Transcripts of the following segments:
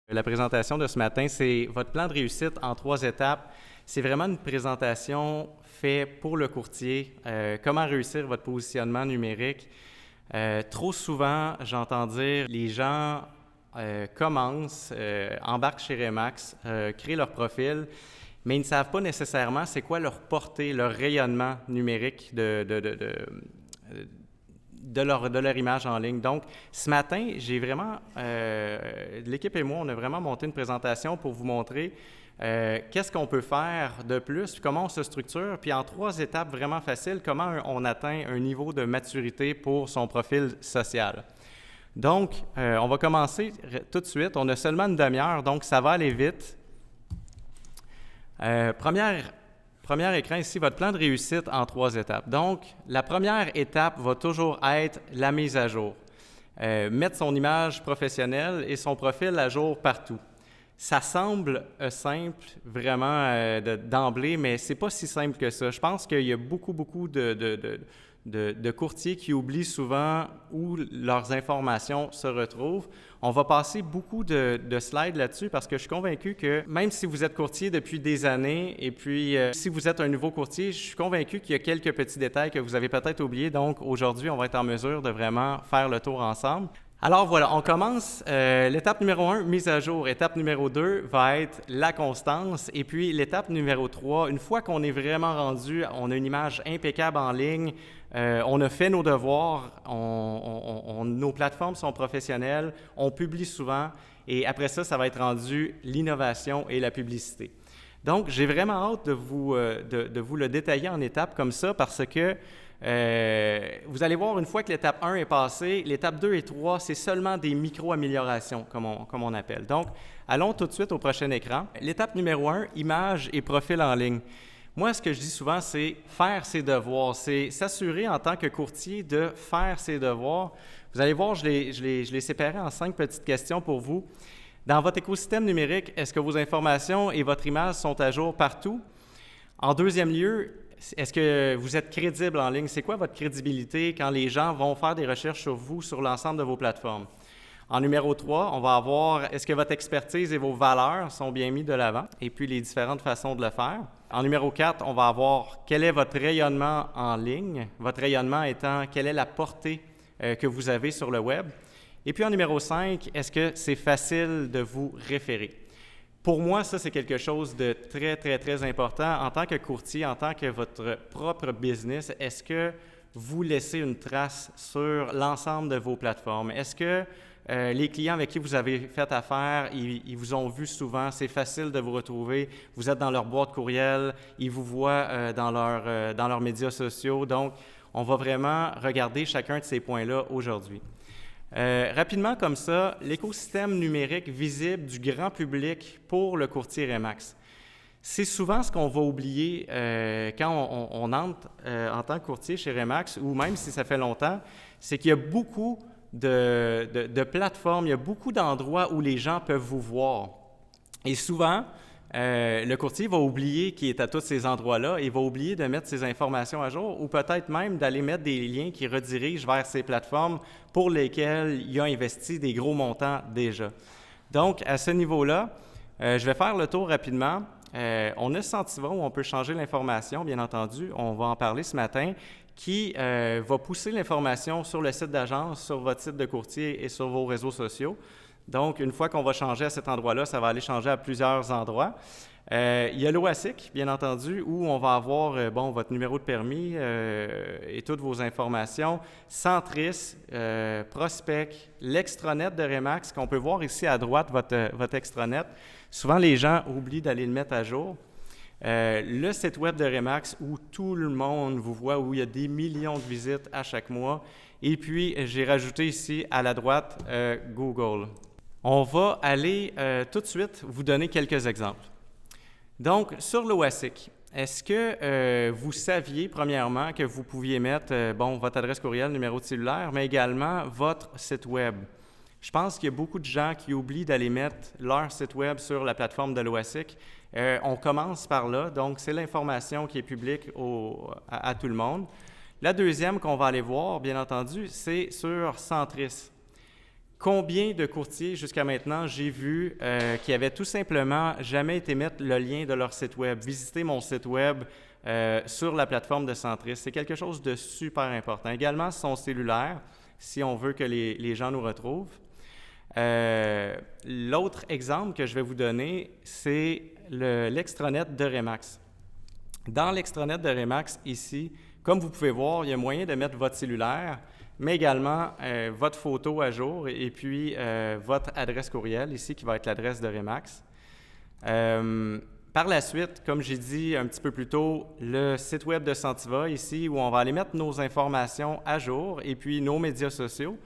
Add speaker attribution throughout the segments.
Speaker 1: La présentation de ce matin, c'est votre plan de réussite en 3 étapes. C'est vraiment une présentation faite pour le courtier, comment réussir votre positionnement numérique. Trop souvent, j'entends dire les gens commencent, embarquent chez Remax, créent leur profil, mais ils ne savent pas nécessairement c'est quoi leur portée, leur rayonnement numérique de leur image en ligne. Donc, ce matin, l'équipe et moi, on a vraiment monté une présentation pour vous montrer qu'est-ce qu'on peut faire de plus, puis comment on se structure, puis en 3 étapes vraiment faciles, comment on atteint un niveau de maturité pour son profil social. Donc, on va commencer tout de suite. On a seulement une demi-heure, donc ça va aller vite. Premier écran ici, votre plan de réussite en 3 étapes. Donc, la première étape va toujours être la mise à jour. Mettre son image professionnelle et son profil à jour partout. Ça semble simple, vraiment, d'emblée, mais c'est pas si simple que ça. Je pense qu'il y a beaucoup de courtiers qui oublient souvent où leurs informations se retrouvent. On va passer beaucoup de slides là-dessus parce que je suis convaincu que même si vous êtes courtier depuis des années et puis si vous êtes un nouveau courtier, je suis convaincu qu'il y a quelques petits détails que vous avez peut-être oubliés. Donc aujourd'hui, on va être en mesure de vraiment faire le tour ensemble. Alors voilà, on commence. L'étape numéro 1, mise à jour. Étape numéro 2 va être la constance. Et puis l'étape numéro 3, une fois qu'on est vraiment rendu, on a une image impeccable en ligne, on a fait nos devoirs, nos plateformes sont professionnelles, on publie souvent et après ça, ça va être rendu l'innovation et la publicité. Donc, j'ai vraiment hâte de vous le détailler en étapes comme ça parce que vous allez voir, une fois que l'étape 1 est passée, l'étape 2 et 3, c'est seulement des micro-améliorations, comme on appelle. Donc, allons tout de suite au prochain écran. L'étape numéro 1, image et profil en ligne. Moi, ce que je dis souvent, c'est faire ses devoirs. C'est s'assurer en tant que courtier de faire ses devoirs. Vous allez voir, je l'ai séparé en 5 petites questions pour vous. Dans votre écosystème numérique, est-ce que vos informations et votre image sont à jour partout? En deuxième lieu, est-ce que vous êtes crédible en ligne? C'est quoi votre crédibilité quand les gens vont faire des recherches sur vous, sur l'ensemble de vos plateformes? En numéro 3, on va avoir est-ce que votre expertise et vos valeurs sont bien mis de l'avant et puis les différentes façons de le faire. En numéro 4, on va avoir quel est votre rayonnement en ligne, votre rayonnement étant quelle est la portée que vous avez sur le web. Et puis en numéro 5, est-ce que c'est facile de vous référer? Pour moi, ça, c'est quelque chose de très important. En tant que courtier, en tant que votre propre business, est-ce que vous laissez une trace sur l'ensemble de vos plateformes? Est-ce que les clients avec qui vous avez fait affaire, ils vous ont vu souvent, c'est facile de vous retrouver, vous êtes dans leur boîte courriel, ils vous voient dans leurs médias sociaux. Donc, on va vraiment regarder chacun de ces points-là aujourd'hui. Rapidement comme ça, l'écosystème numérique visible du grand public pour le courtier Remax. C'est souvent ce qu'on va oublier quand on entre en tant que courtier chez Remax, ou même si ça fait longtemps, c'est qu'il y a beaucoup de plateformes, il y a beaucoup d'endroits où les gens peuvent vous voir. Et souvent, le courtier va oublier qu'il est à tous ces endroits-là et va oublier de mettre ses informations à jour ou peut-être même d'aller mettre des liens qui redirigent vers ces plateformes pour lesquelles il a investi des gros montants déjà. Donc, à ce niveau-là, je vais faire le tour rapidement. On a Sentiva où on peut changer l'information, bien entendu. On va en parler ce matin, qui va pousser l'information sur le site d'agence, sur votre site de courtier et sur vos réseaux sociaux. Donc, une fois qu'on va changer à cet endroit-là, ça va aller changer à plusieurs endroits. Il y a l'OASIC, bien entendu, où on va avoir votre numéro de permis et toutes vos informations. Centris, Prospect, l'extranet de Remax, qu'on peut voir ici à droite, votre extranet. Souvent, les gens oublient d'aller le mettre à jour. Le site web de Remax, où tout le monde vous voit, où il y a des millions de visites à chaque mois. Et puis, j'ai rajouté ici à la droite Google. On va aller tout de suite vous donner quelques exemples. Donc, sur l'OASIC, est-ce que vous saviez, premièrement, que vous pouviez mettre votre adresse courriel, numéro de cellulaire, mais également votre site web? Je pense qu'il y a beaucoup de gens qui oublient d'aller mettre leur site web sur la plateforme de l'OASIC. On commence par là, donc c'est l'information qui est publique à tout le monde. La deuxième qu'on va aller voir, bien entendu, c'est sur Centris. Combien de courtiers jusqu'à maintenant j'ai vu qui avaient tout simplement jamais été mettre le lien de leur site web, visiter mon site web sur la plateforme de Centris. C'est quelque chose de super important. Également, son cellulaire, si on veut que les gens nous retrouvent. L'autre exemple que je vais vous donner, c'est l'extranet de Remax. Dans l'extranet de Remax, ici, comme vous pouvez voir, il y a moyen de mettre votre cellulaire, mais également votre photo à jour et puis votre adresse courriel, ici, qui va être l'adresse de Remax. Par la suite, comme j'ai dit un petit peu plus tôt, le site web de Sentiva, ici, où on va aller mettre nos informations à jour et puis nos médias sociaux,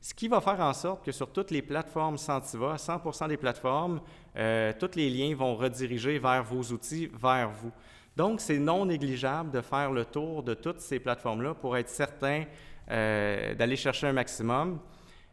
Speaker 1: ce qui va faire en sorte que sur toutes les plateformes Sentiva, 100% des plateformes, tous les liens vont rediriger vers vos outils, vers vous. Donc, c'est non négligeable de faire le tour de toutes ces plateformes-là pour être certain d'aller chercher un maximum.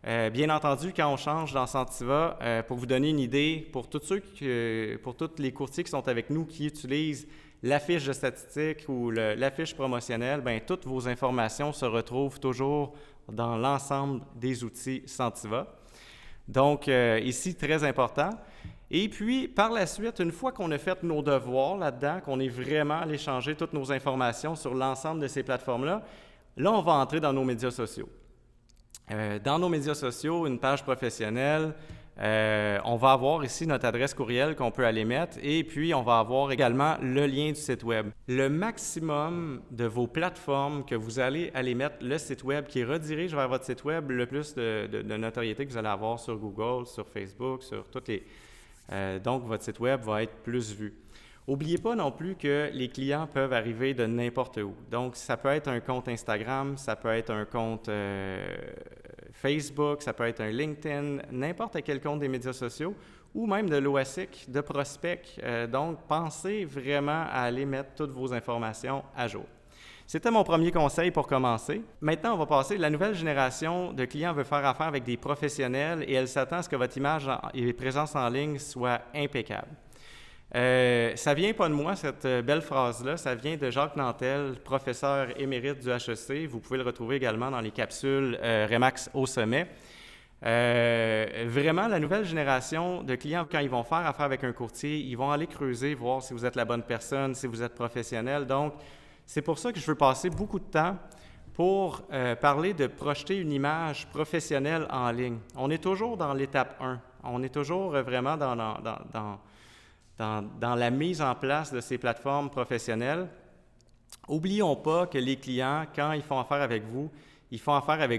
Speaker 1: Bien entendu, quand on change dans Sentiva, pour vous donner une idée, pour tous les courtiers qui sont avec nous, qui utilisent la fiche de statistiques ou la fiche promotionnelle, bien, toutes vos informations se retrouvent toujours dans l'ensemble des outils Sentiva. Donc, ici, très important. Et puis, par la suite, une fois qu'on a fait nos devoirs là-dedans, qu'on est vraiment allé changer toutes nos informations sur l'ensemble de ces plateformes-là, là, on va entrer dans nos médias sociaux. Dans nos médias sociaux, une page professionnelle, on va avoir ici notre adresse courriel qu'on peut aller mettre et puis on va avoir également le lien du site web. Le maximum de vos plateformes que vous allez aller mettre le site web qui redirige vers votre site web, le plus de notoriété que vous allez avoir sur Google, sur Facebook, sur toutes les... donc, votre site web va être plus vu. N'oubliez pas non plus que les clients peuvent arriver de n'importe où. Donc, ça peut être un compte Instagram, ça peut être un compte Facebook, ça peut être un LinkedIn, n'importe quel compte des médias sociaux ou même de l'OASIC, de prospects. Donc, pensez vraiment à aller mettre toutes vos informations à jour. C'était mon premier conseil pour commencer. Maintenant, on va passer. La nouvelle génération de clients veut faire affaire avec des professionnels et elle s'attend à ce que votre image et présence en ligne soient impeccables. Ça vient pas de moi, cette belle phrase-là, ça vient de Jacques Nantel, professeur émérite du HEC. Vous pouvez le retrouver également dans les capsules Remax au sommet. Vraiment, la nouvelle génération de clients, quand ils vont faire affaire avec un courtier, ils vont aller creuser, voir si vous êtes la bonne personne, si vous êtes professionnel. Donc, c'est pour ça que je veux passer beaucoup de temps pour parler de projeter une image professionnelle en ligne. On est toujours dans l'étape 1. On est toujours vraiment dans la mise en place de ces plateformes professionnelles. N'oublions pas que les clients, quand ils font affaire avec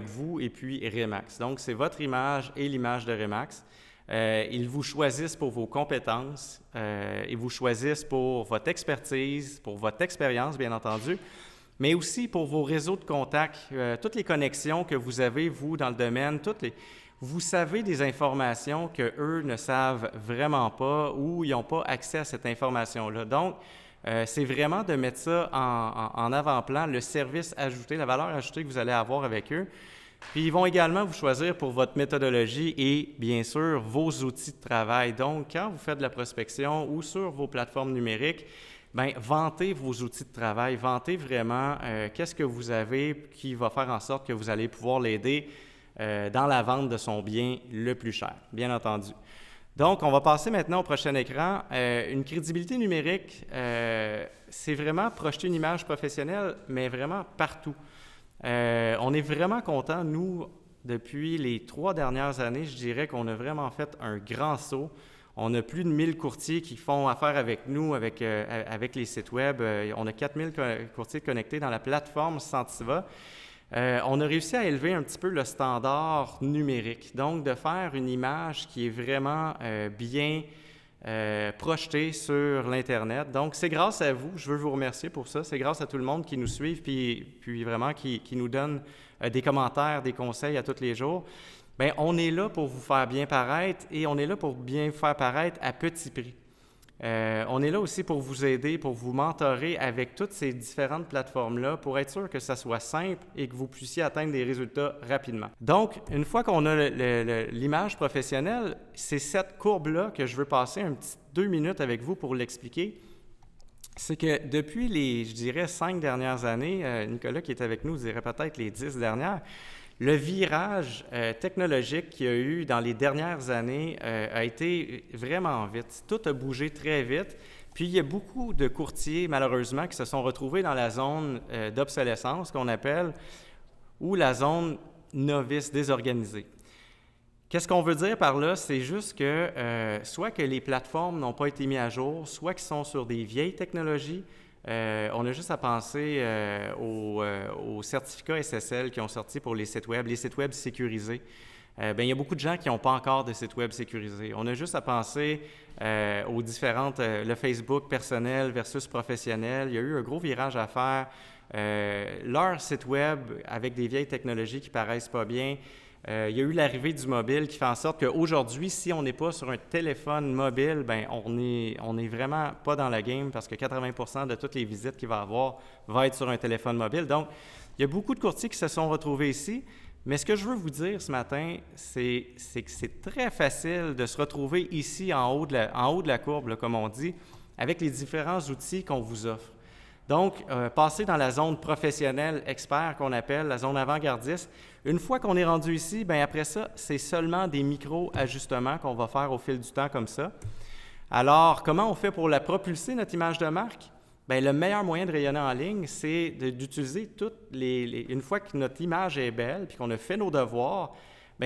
Speaker 1: vous et puis Remax. Donc, c'est votre image et l'image de Remax. Ils vous choisissent pour vos compétences, ils vous choisissent pour votre expertise, pour votre expérience, bien entendu, mais aussi pour vos réseaux de contacts, toutes les connexions que vous avez, vous, dans le domaine, vous savez des informations qu'eux ne savent vraiment pas ou ils n'ont pas accès à cette information-là. Donc, c'est vraiment de mettre ça en avant-plan, le service ajouté, la valeur ajoutée que vous allez avoir avec eux. Puis, ils vont également vous choisir pour votre méthodologie et, bien sûr, vos outils de travail. Donc, quand vous faites de la prospection ou sur vos plateformes numériques, bien, vantez vos outils de travail, vantez vraiment qu'est-ce que vous avez qui va faire en sorte que vous allez pouvoir l'aider dans la vente de son bien le plus cher, bien entendu. Donc, on va passer maintenant au prochain écran. Une crédibilité numérique, c'est vraiment projeter une image professionnelle, mais vraiment partout. On est vraiment content, nous, depuis les 3 dernières années, je dirais qu'on a vraiment fait un grand saut. On a plus de 1000 courtiers qui font affaire avec nous, avec les sites web. On a 4000 courtiers connectés dans la plateforme Sentiva. On a réussi à élever un petit peu le standard numérique, donc de faire une image qui est vraiment bien projetée sur l'Internet. Donc, c'est grâce à vous, je veux vous remercier pour ça, c'est grâce à tout le monde qui nous suit puis vraiment qui nous donne des commentaires, des conseils à tous les jours. Bien, on est là pour vous faire bien paraître et on est là pour bien faire paraître à petit prix. On est là aussi pour vous aider, pour vous mentorer avec toutes ces différentes plateformes-là pour être sûr que ça soit simple et que vous puissiez atteindre des résultats rapidement. Donc, une fois qu'on a l'image professionnelle, c'est cette courbe-là que je veux passer un petit 2 minutes avec vous pour l'expliquer. C'est que depuis les, je dirais, 5 dernières années, Nicolas qui est avec nous dirait peut-être les 10 dernières, Le virage technologique qu'il y a eu dans les dernières années a été vraiment vite. Tout a bougé très vite. Puis, il y a beaucoup de courtiers, malheureusement, qui se sont retrouvés dans la zone d'obsolescence, qu'on appelle, ou la zone novice désorganisée. Qu'est-ce qu'on veut dire par là? C'est juste que soit que les plateformes n'ont pas été mises à jour, soit qu'ils sont sur des vieilles technologies. On a juste à penser aux certificats SSL qui ont sorti pour les sites web sécurisés. Il y a beaucoup de gens qui n'ont pas encore de sites web sécurisés. On a juste à penser aux différentes, le Facebook personnel versus professionnel. Il y a eu un gros virage à faire. Leur site web avec des vieilles technologies qui paraissent pas bien. Il y a eu l'arrivée du mobile qui fait en sorte qu'aujourd'hui, si on n'est pas sur un téléphone mobile, on est vraiment pas dans la game parce que 80% de toutes les visites qu'il va avoir vont être sur un téléphone mobile. Donc, il y a beaucoup de courtiers qui se sont retrouvés ici. Mais ce que je veux vous dire ce matin, c'est que c'est très facile de se retrouver ici en haut de la courbe, là, comme on dit, avec les différents outils qu'on vous offre. Donc, passer dans la zone professionnelle expert qu'on appelle, la zone avant-gardiste. Une fois qu'on est rendu ici, après ça, c'est seulement des micro-ajustements qu'on va faire au fil du temps comme ça. Alors, comment on fait pour la propulser, notre image de marque? Le meilleur moyen de rayonner en ligne, c'est d'utiliser une fois que notre image est belle puis qu'on a fait nos devoirs,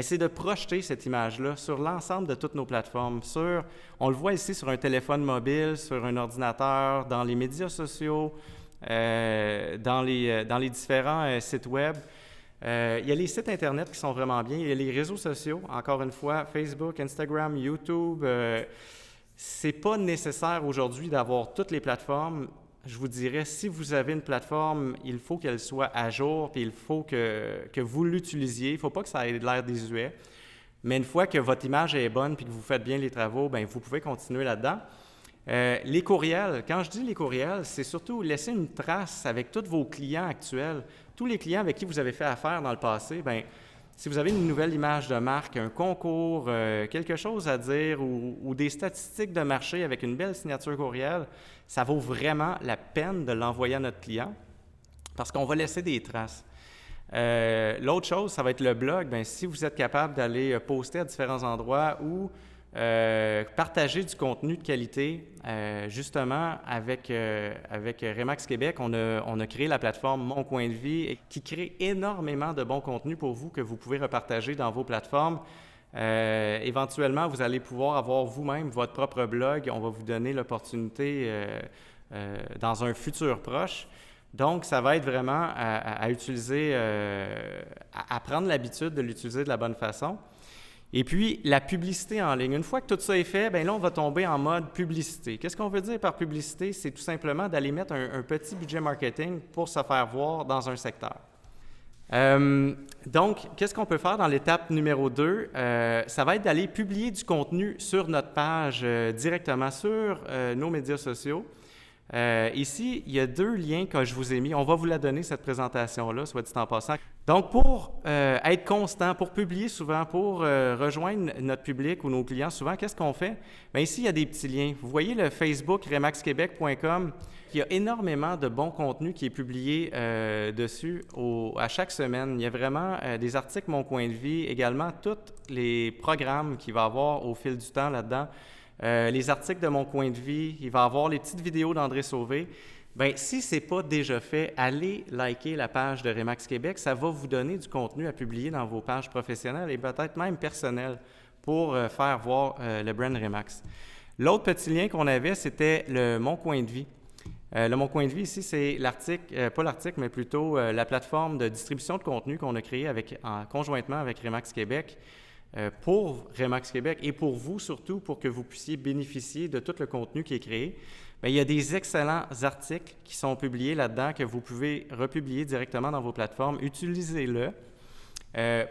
Speaker 1: c'est de projeter cette image-là sur l'ensemble de toutes nos plateformes. On le voit ici sur un téléphone mobile, sur un ordinateur, dans les médias sociaux, dans les différents sites web. Il y a les sites Internet qui sont vraiment bien. Il y a les réseaux sociaux, encore une fois, Facebook, Instagram, YouTube. C'est pas nécessaire aujourd'hui d'avoir toutes les plateformes. Je vous dirais, si vous avez une plateforme, il faut qu'elle soit à jour, puis il faut que vous l'utilisiez. Il ne faut pas que ça ait l'air désuet. Mais une fois que votre image est bonne puis que vous faites bien les travaux, vous pouvez continuer là-dedans. Les courriels, quand je dis les courriels, c'est surtout laisser une trace avec tous vos clients actuels, tous les clients avec qui vous avez fait affaire dans le passé. Si vous avez une nouvelle image de marque, un concours, quelque chose à dire ou des statistiques de marché avec une belle signature courriel, ça vaut vraiment la peine de l'envoyer à notre client parce qu'on va laisser des traces. L'autre chose, ça va être le blog. Si vous êtes capable d'aller poster à différents endroits ou partager du contenu de qualité, justement, avec Remax Québec, on a créé la plateforme Mon Coin de Vie qui crée énormément de bons contenus pour vous que vous pouvez repartager dans vos plateformes. Éventuellement, vous allez pouvoir avoir vous-même votre propre blog. On va vous donner l'opportunité dans un futur proche. Donc, ça va être vraiment à utiliser, à prendre l'habitude de l'utiliser de la bonne façon. Et puis, la publicité en ligne. Une fois que tout ça est fait, là, on va tomber en mode publicité. Qu'est-ce qu'on veut dire par publicité? C'est tout simplement d'aller mettre un petit budget marketing pour se faire voir dans un secteur. Donc, qu'est-ce qu'on peut faire dans l'étape numéro 2? Ça va être d'aller publier du contenu sur notre page directement sur nos médias sociaux. Ici, il y a 2 liens que je vous ai mis. On va vous la donner, cette présentation-là, soit dit en passant. Donc, pour être constant, pour publier souvent, pour rejoindre notre public ou nos clients souvent, qu'est-ce qu'on fait? Ici, il y a des petits liens. Vous voyez le Facebook remaxquebec.com. Il y a énormément de bons contenus qui est publié dessus à chaque semaine. Il y a vraiment des articles Mon Coin de Vie, également tous les programmes qu'il va y avoir au fil du temps là-dedans. Les articles de Mon Coin de Vie, il va y avoir les petites vidéos d'André Sauvé. Si ce n'est pas déjà fait, allez liker la page de Remax Québec. Ça va vous donner du contenu à publier dans vos pages professionnelles et peut-être même personnelles pour faire voir le brand Remax. L'autre petit lien qu'on avait, c'était le Mon Coin de Vie. Le Mon Coin de Vie, ici, c'est l'article, pas l'article, mais plutôt la plateforme de distribution de contenu qu'on a créée conjointement avec Remax Québec. Pour Remax Québec et pour vous surtout, pour que vous puissiez bénéficier de tout le contenu qui est créé. Il y a des excellents articles qui sont publiés là-dedans que vous pouvez republier directement dans vos plateformes. Utilisez-le.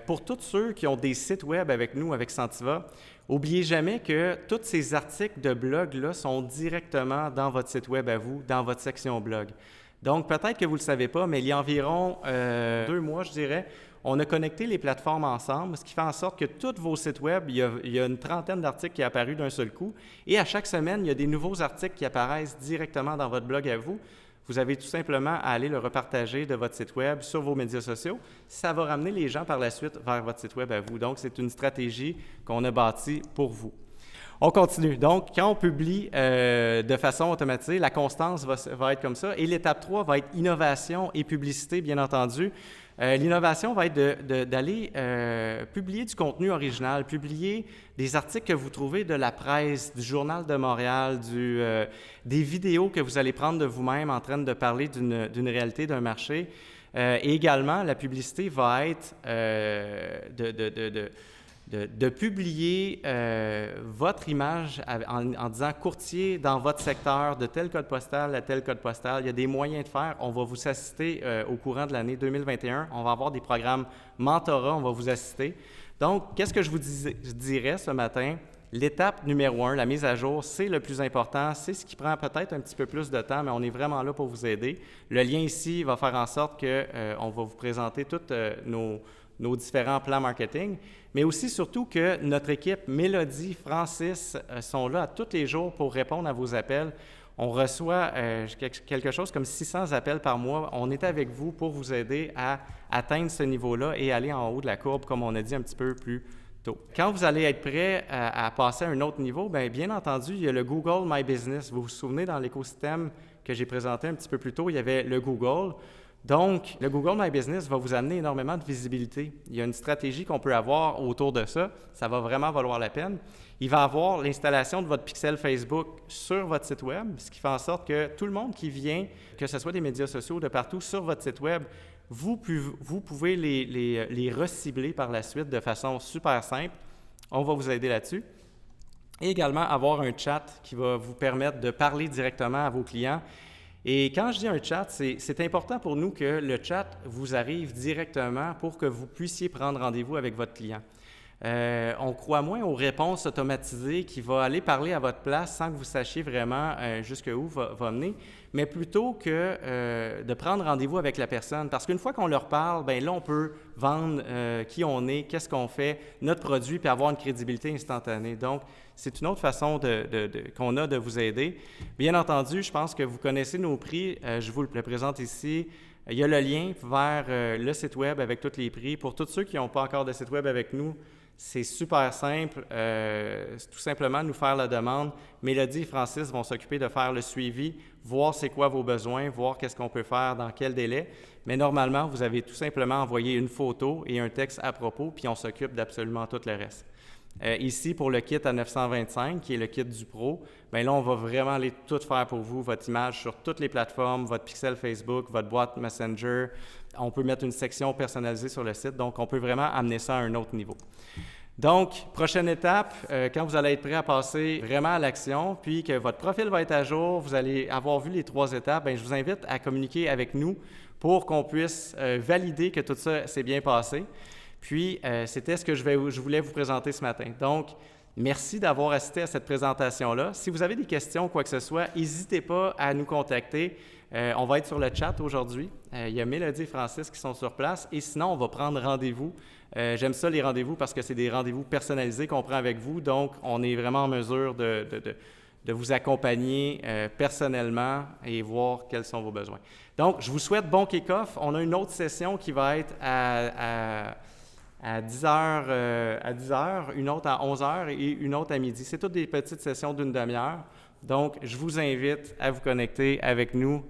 Speaker 1: Pour tous ceux qui ont des sites web avec nous, avec Sentiva, n'oubliez jamais que tous ces articles de blog-là sont directement dans votre site web à vous, dans votre section blog. Donc, peut-être que vous ne le savez pas, mais il y a environ 2 mois, je dirais, on a connecté les plateformes ensemble, ce qui fait en sorte que tous vos sites web, il y a une trentaine d'articles qui apparus d'un seul coup. Et à chaque semaine, il y a des nouveaux articles qui apparaissent directement dans votre blog à vous. Vous avez tout simplement à aller le repartager de votre site Web sur vos médias sociaux. Ça va ramener les gens par la suite vers votre site Web à vous. Donc, c'est une stratégie qu'on a bâtie pour vous. On continue. Donc, quand on publie de façon automatisée, la constance va être comme ça. Et l'étape 3 va être innovation et publicité, bien entendu. L'innovation va être d'aller publier du contenu original, publier des articles que vous trouvez de la presse, du Journal de Montréal, des vidéos que vous allez prendre de vous-même en train de parler d'une réalité, d'un marché. Et également, la publicité va être de publier votre image en disant courtier dans votre secteur, de tel code postal à tel code postal. Il y a des moyens de faire. On va vous assister au courant de l'année 2021. On va avoir des programmes mentorat, on va vous assister. Donc, qu'est-ce que je dirais ce matin? L'étape numéro 1, la mise à jour, c'est le plus important. C'est ce qui prend peut-être un petit peu plus de temps, mais on est vraiment là pour vous aider. Le lien ici va faire en sorte qu'on va vous présenter tous nos différents plans marketing, mais aussi surtout que notre équipe, Mélodie, Francis, sont là tous les jours pour répondre à vos appels. On reçoit quelque chose comme 600 appels par mois. On est avec vous pour vous aider à atteindre ce niveau-là et aller en haut de la courbe, comme on a dit un petit peu plus tôt. Quand vous allez être prêt à passer à un autre niveau, bien entendu, il y a le Google My Business. Vous vous souvenez, dans l'écosystème que j'ai présenté un petit peu plus tôt, il y avait le Google. Donc, le Google My Business va vous amener énormément de visibilité. Il y a une stratégie qu'on peut avoir autour de ça. Ça va vraiment valoir la peine. Il va avoir l'installation de votre pixel Facebook sur votre site Web, ce qui fait en sorte que tout le monde qui vient, que ce soit des médias sociaux de partout sur votre site Web, vous pouvez les recibler par la suite de façon super simple. On va vous aider là-dessus. Et également avoir un chat qui va vous permettre de parler directement à vos clients. Et quand je dis un chat, c'est important pour nous que le chat vous arrive directement pour que vous puissiez prendre rendez-vous avec votre client. On croit moins aux réponses automatisées qui vont aller parler à votre place sans que vous sachiez vraiment jusqu'où va mener, mais plutôt que de prendre rendez-vous avec la personne. Parce qu'une fois qu'on leur parle, bien là, on peut vendre qui on est, qu'est-ce qu'on fait, notre produit, puis avoir une crédibilité instantanée. Donc, c'est une autre façon qu'on a de vous aider. Bien entendu, je pense que vous connaissez nos prix. Je vous le présente ici. Il y a le lien vers le site Web avec tous les prix. Pour tous ceux qui n'ont pas encore de site Web avec nous, c'est super simple. C'est tout simplement nous faire la demande. Mélodie et Francis vont s'occuper de faire le suivi, voir c'est quoi vos besoins, voir qu'est-ce qu'on peut faire, dans quel délai. Mais normalement, vous avez tout simplement envoyé une photo et un texte à propos, puis on s'occupe d'absolument tout le reste. Ici, pour le kit à 925, qui est le kit du Pro, bien là, on va vraiment aller tout faire pour vous, votre image sur toutes les plateformes, votre pixel Facebook, votre boîte Messenger. On peut mettre une section personnalisée sur le site, donc on peut vraiment amener ça à un autre niveau. Donc, prochaine étape, quand vous allez être prêt à passer vraiment à l'action, puis que votre profil va être à jour, vous allez avoir vu les 3 étapes, bien, je vous invite à communiquer avec nous pour qu'on puisse valider que tout ça s'est bien passé. Puis, c'était ce que je voulais vous présenter ce matin. Donc, merci d'avoir assisté à cette présentation-là. Si vous avez des questions ou quoi que ce soit, n'hésitez pas à nous contacter. On va être sur le chat aujourd'hui. Il y a Mélodie et Francis qui sont sur place. Et sinon, on va prendre rendez-vous. J'aime ça, les rendez-vous, parce que c'est des rendez-vous personnalisés qu'on prend avec vous. Donc, on est vraiment en mesure de vous accompagner personnellement et voir quels sont vos besoins. Donc, je vous souhaite bon kick-off. On a une autre session qui va être à 10h, une autre à 11h et une autre à midi. C'est toutes des petites sessions d'une demi-heure. Donc, je vous invite à vous connecter avec nous